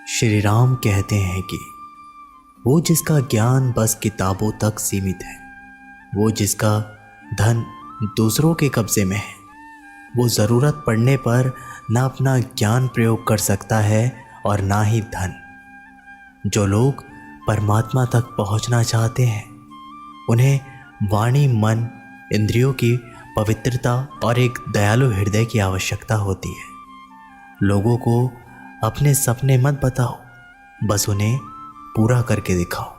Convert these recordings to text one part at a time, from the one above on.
श्री राम कहते हैं कि वो जिसका ज्ञान बस किताबों तक सीमित है, वो जिसका धन दूसरों के कब्जे में है, वो ज़रूरत पड़ने पर ना अपना ज्ञान प्रयोग कर सकता है और ना ही धन। जो लोग परमात्मा तक पहुंचना चाहते हैं उन्हें वाणी, मन, इंद्रियों की पवित्रता और एक दयालु हृदय की आवश्यकता होती है। लोगों को अपने सपने मत बताओ, बस उन्हें पूरा करके दिखाओ,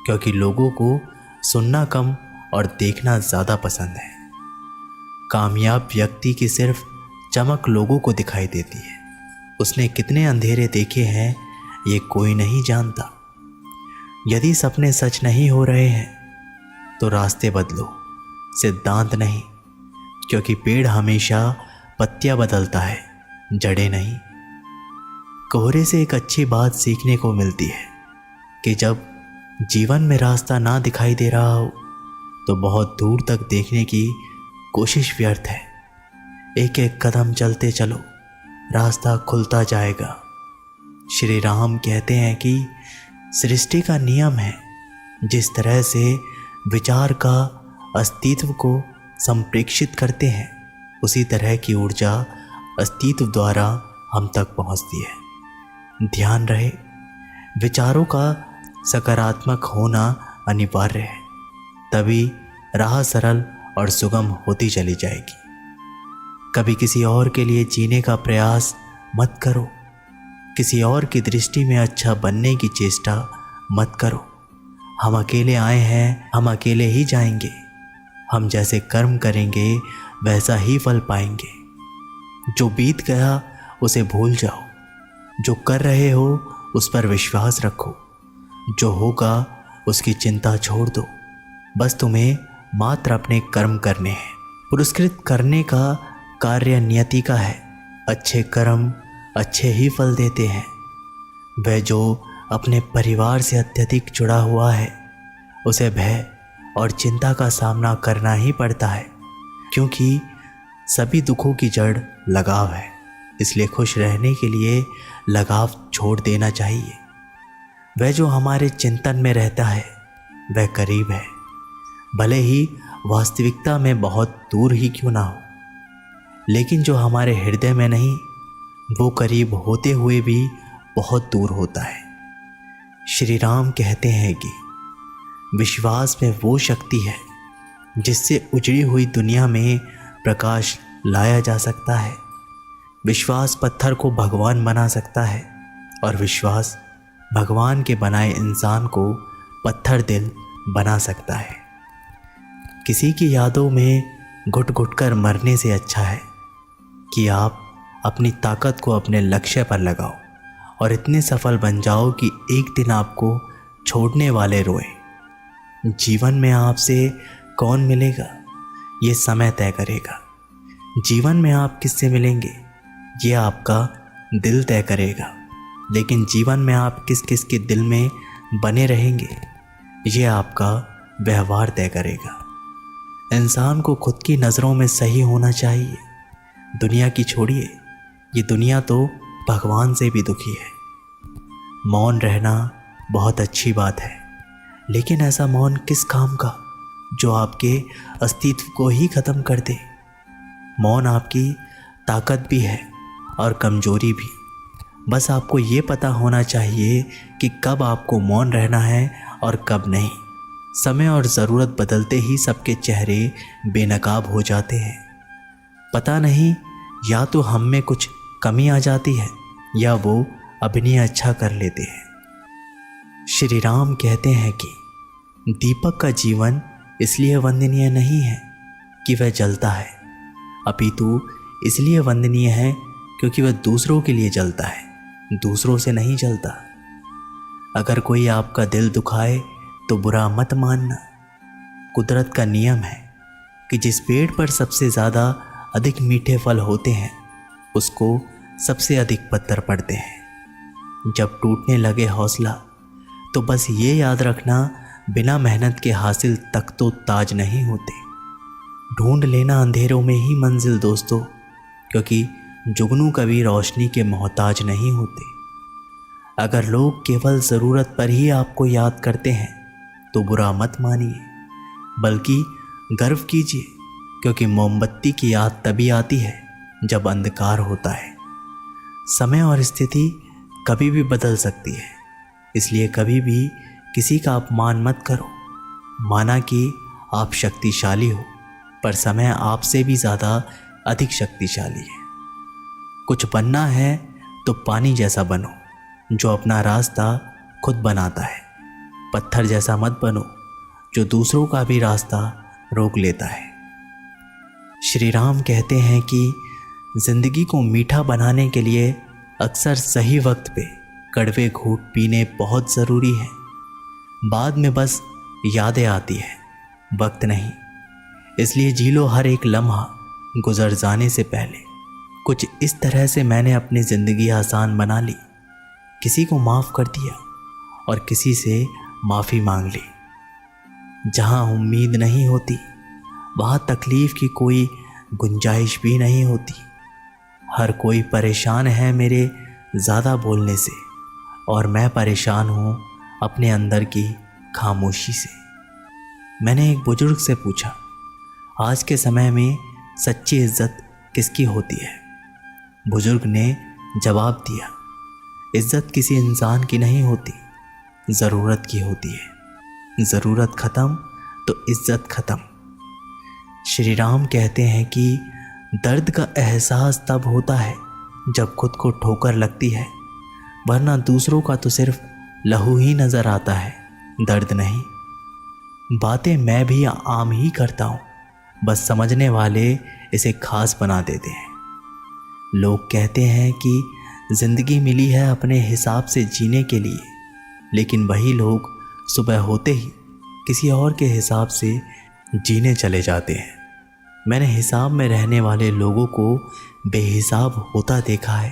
क्योंकि लोगों को सुनना कम और देखना ज़्यादा पसंद है। कामयाब व्यक्ति की सिर्फ चमक लोगों को दिखाई देती है, उसने कितने अंधेरे देखे हैं ये कोई नहीं जानता। यदि सपने सच नहीं हो रहे हैं तो रास्ते बदलो, सिद्धांत नहीं, क्योंकि पेड़ हमेशा पत्तियां बदलता है, जड़ें नहीं। कोहरे से एक अच्छी बात सीखने को मिलती है कि जब जीवन में रास्ता ना दिखाई दे रहा हो तो बहुत दूर तक देखने की कोशिश व्यर्थ है। एक एक कदम चलते चलो, रास्ता खुलता जाएगा। श्री राम कहते हैं कि सृष्टि का नियम है, जिस तरह से विचार का अस्तित्व को संप्रेक्षित करते हैं उसी तरह की ऊर्जा अस्तित्व द्वारा हम तक पहुंचती है। ध्यान रहे, विचारों का सकारात्मक होना अनिवार्य है, तभी राह सरल और सुगम होती चली जाएगी। कभी किसी और के लिए जीने का प्रयास मत करो, किसी और की दृष्टि में अच्छा बनने की चेष्टा मत करो। हम अकेले आए हैं, हम अकेले ही जाएंगे। हम जैसे कर्म करेंगे वैसा ही फल पाएंगे। जो बीत गया उसे भूल जाओ, जो कर रहे हो उस पर विश्वास रखो, जो होगा उसकी चिंता छोड़ दो। बस तुम्हें मात्र अपने कर्म करने हैं। पुरस्कृत करने का कार्य नियति का है। अच्छे कर्म अच्छे ही फल देते हैं। वह जो अपने परिवार से अत्यधिक जुड़ा हुआ है उसे भय और चिंता का सामना करना ही पड़ता है, क्योंकि सभी दुखों की जड़ लगाव है। इसलिए खुश रहने के लिए लगाव छोड़ देना चाहिए। वह जो हमारे चिंतन में रहता है वह करीब है, भले ही वास्तविकता में बहुत दूर ही क्यों ना हो। लेकिन जो हमारे हृदय में नहीं, वो करीब होते हुए भी बहुत दूर होता है। श्री राम कहते हैं कि विश्वास में वो शक्ति है जिससे उजड़ी हुई दुनिया में प्रकाश लाया जा सकता है। विश्वास पत्थर को भगवान बना सकता है और विश्वास भगवान के बनाए इंसान को पत्थर दिल बना सकता है। किसी की यादों में घुट घुट कर मरने से अच्छा है कि आप अपनी ताकत को अपने लक्ष्य पर लगाओ और इतने सफल बन जाओ कि एक दिन आपको छोड़ने वाले रोए। जीवन में आपसे कौन मिलेगा ये समय तय करेगा। जीवन में आप किससे मिलेंगे ये आपका दिल तय करेगा। लेकिन जीवन में आप किस किस के दिल में बने रहेंगे ये आपका व्यवहार तय करेगा। इंसान को खुद की नज़रों में सही होना चाहिए। दुनिया की छोड़िए, ये दुनिया तो भगवान से भी दुखी है। मौन रहना बहुत अच्छी बात है, लेकिन ऐसा मौन किस काम का जो आपके अस्तित्व को ही खत्म कर दे। मौन आपकी ताकत भी है और कमजोरी भी। बस आपको ये पता होना चाहिए कि कब आपको मौन रहना है और कब नहीं। समय और ज़रूरत बदलते ही सबके चेहरे बेनकाब हो जाते हैं। पता नहीं, या तो हम में कुछ कमी आ जाती है या वो अभिनय अच्छा कर लेते हैं। श्री राम कहते हैं कि दीपक का जीवन इसलिए वंदनीय नहीं है कि वह जलता है, अपितु इसलिए वंदनीय है क्योंकि वह दूसरों के लिए जलता है, दूसरों से नहीं जलता। अगर कोई आपका दिल दुखाए तो बुरा मत मानना। कुदरत का नियम है कि जिस पेड़ पर सबसे ज़्यादा अधिक मीठे फल होते हैं उसको सबसे अधिक पत्थर पड़ते हैं। जब टूटने लगे हौसला तो बस ये याद रखना, बिना मेहनत के हासिल तक तो ताज नहीं होते। ढूंढ लेना अंधेरों में ही मंजिल दोस्तों, क्योंकि जुगनू कभी रोशनी के मोहताज नहीं होते। अगर लोग केवल ज़रूरत पर ही आपको याद करते हैं तो बुरा मत मानिए, बल्कि गर्व कीजिए, क्योंकि मोमबत्ती की याद तभी आती है जब अंधकार होता है। समय और स्थिति कभी भी बदल सकती है, इसलिए कभी भी किसी का अपमान मत करो। माना कि आप शक्तिशाली हो, पर समय आपसे भी ज़्यादा अधिक शक्तिशाली है। कुछ बनना है तो पानी जैसा बनो, जो अपना रास्ता खुद बनाता है। पत्थर जैसा मत बनो, जो दूसरों का भी रास्ता रोक लेता है। श्री राम कहते हैं कि जिंदगी को मीठा बनाने के लिए अक्सर सही वक्त पे कड़वे घूंट पीने बहुत ज़रूरी है। बाद में बस यादें आती है, वक्त नहीं। इसलिए जी लो हर एक लम्हा गुजर जाने से पहले। कुछ इस तरह से मैंने अपनी ज़िंदगी आसान बना ली। किसी को माफ़ कर दिया और किसी से माफ़ी मांग ली। जहाँ उम्मीद नहीं होती वहाँ तकलीफ़ की कोई गुंजाइश भी नहीं होती। हर कोई परेशान है मेरे ज़्यादा बोलने से, और मैं परेशान हूँ अपने अंदर की खामोशी से। मैंने एक बुजुर्ग से पूछा, आज के समय में सच्ची इज्जत किसकी होती है? बुजुर्ग ने जवाब दिया, इज्जत किसी इंसान की नहीं होती, ज़रूरत की होती है। ज़रूरत ख़त्म तो इज्जत ख़त्म। श्री राम कहते हैं कि दर्द का एहसास तब होता है जब खुद को ठोकर लगती है, वरना दूसरों का तो सिर्फ लहू ही नज़र आता है, दर्द नहीं। बातें मैं भी आम ही करता हूँ, बस समझने वाले इसे खास बना देते हैं। लोग कहते हैं कि ज़िंदगी मिली है अपने हिसाब से जीने के लिए, लेकिन वही लोग सुबह होते ही किसी और के हिसाब से जीने चले जाते हैं। मैंने हिसाब में रहने वाले लोगों को बेहिसाब होता देखा है।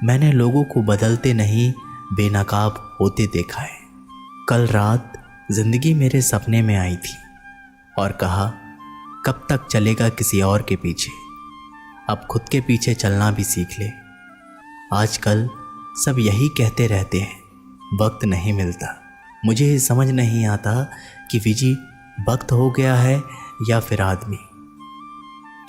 मैंने लोगों को बदलते नहीं बेनकाब होते देखा है। कल रात ज़िंदगी मेरे सपने में आई थी और कहा, कब तक चलेगा किसी और के पीछे, अब खुद के पीछे चलना भी सीख ले। आजकल सब यही कहते रहते हैं, वक्त नहीं मिलता। मुझे ये समझ नहीं आता कि विजी वक्त हो गया है या फिर आदमी।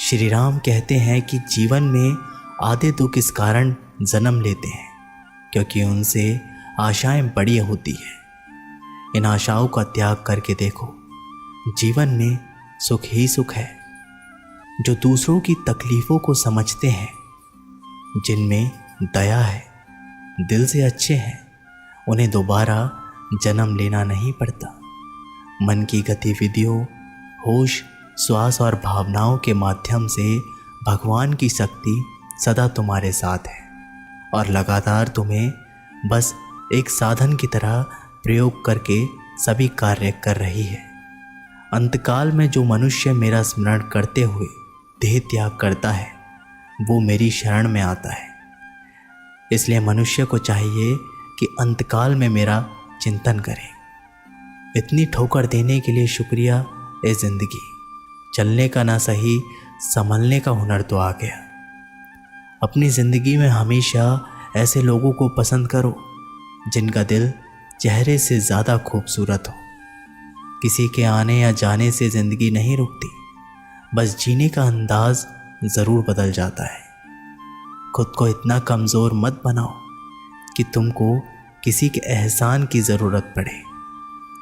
श्री राम कहते हैं कि जीवन में आधे दुख इस कारण जन्म लेते हैं क्योंकि उनसे आशाएं बड़ी होती हैं। इन आशाओं का त्याग करके देखो, जीवन में सुख ही सुख है। जो दूसरों की तकलीफ़ों को समझते हैं, जिनमें दया है, दिल से अच्छे हैं, उन्हें दोबारा जन्म लेना नहीं पड़ता। मन की गतिविधियों, होश, श्वास और भावनाओं के माध्यम से भगवान की शक्ति सदा तुम्हारे साथ है और लगातार तुम्हें बस एक साधन की तरह प्रयोग करके सभी कार्य कर रही है। अंतकाल में जो मनुष्य मेरा स्मरण करते हुए देह त्याग करता है, वो मेरी शरण में आता है। इसलिए मनुष्य को चाहिए कि अंतकाल में मेरा चिंतन करे। इतनी ठोकर देने के लिए शुक्रिया ए ज़िंदगी। चलने का ना सही, संभलने का हुनर तो आ गया। अपनी ज़िंदगी में हमेशा ऐसे लोगों को पसंद करो जिनका दिल चेहरे से ज़्यादा खूबसूरत हो। किसी के आने या जाने से ज़िंदगी नहीं रुकती, बस जीने का अंदाज ज़रूर बदल जाता है। खुद को इतना कमज़ोर मत बनाओ कि तुमको किसी के एहसान की ज़रूरत पड़े।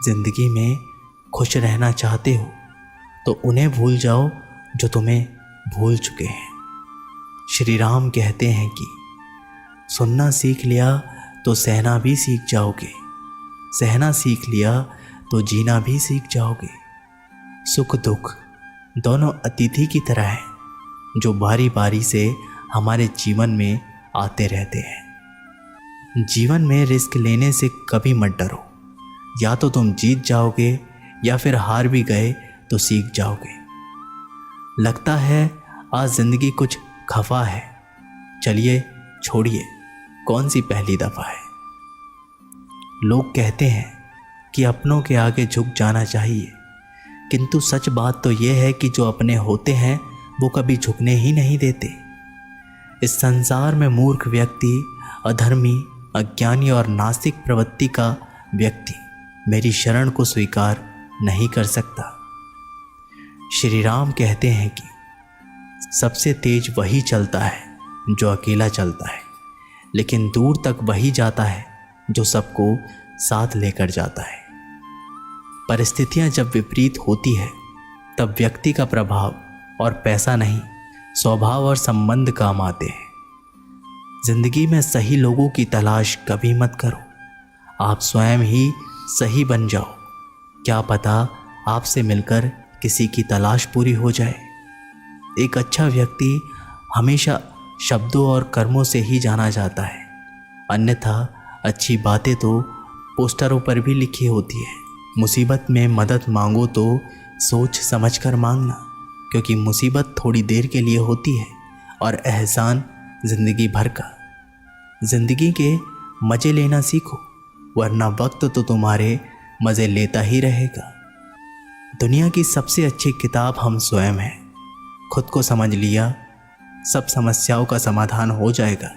ज़िंदगी में खुश रहना चाहते हो तो उन्हें भूल जाओ जो तुम्हें भूल चुके हैं। श्री राम कहते हैं कि सुनना सीख लिया तो सहना भी सीख जाओगे, सहना सीख लिया तो जीना भी सीख जाओगे। सुख दुख दोनों अतिथि की तरह हैं जो बारी बारी से हमारे जीवन में आते रहते हैं। जीवन में रिस्क लेने से कभी मत डरो। या तो तुम जीत जाओगे या फिर हार भी गए तो सीख जाओगे। लगता है आज ज़िंदगी कुछ खफा है, चलिए छोड़िए, कौन सी पहली दफ़ा है। लोग कहते हैं कि अपनों के आगे झुक जाना चाहिए, किंतु सच बात तो यह है कि जो अपने होते हैं वो कभी झुकने ही नहीं देते। इस संसार में मूर्ख व्यक्ति, अधर्मी, अज्ञानी और नास्तिक प्रवृत्ति का व्यक्ति मेरी शरण को स्वीकार नहीं कर सकता। श्री राम कहते हैं कि सबसे तेज वही चलता है जो अकेला चलता है, लेकिन दूर तक वही जाता है जो सबको साथ लेकर जाता है। परिस्थितियां जब विपरीत होती है तब व्यक्ति का प्रभाव और पैसा नहीं, स्वभाव और संबंध काम आते हैं। जिंदगी में सही लोगों की तलाश कभी मत करो, आप स्वयं ही सही बन जाओ। क्या पता आपसे मिलकर किसी की तलाश पूरी हो जाए। एक अच्छा व्यक्ति हमेशा शब्दों और कर्मों से ही जाना जाता है, अन्यथा अच्छी बातें तो पोस्टरों पर भी लिखी होती है। मुसीबत में मदद मांगो तो सोच समझकर मांगना, क्योंकि मुसीबत थोड़ी देर के लिए होती है और एहसान जिंदगी भर का। जिंदगी के मज़े लेना सीखो, वरना वक्त तो तुम्हारे मज़े लेता ही रहेगा। दुनिया की सबसे अच्छी किताब हम स्वयं हैं। खुद को समझ लिया, सब समस्याओं का समाधान हो जाएगा।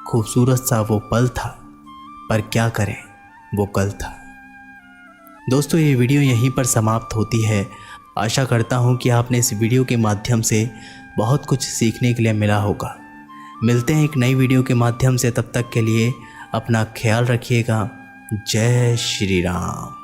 खूबसूरत सा वो पल था, पर क्या करें वो कल था। दोस्तों, ये वीडियो यहीं पर समाप्त होती है। आशा करता हूँ कि आपने इस वीडियो के माध्यम से बहुत कुछ सीखने के लिए मिला होगा। मिलते हैं एक नई वीडियो के माध्यम से, तब तक के लिए अपना ख्याल रखिएगा। जय श्री राम।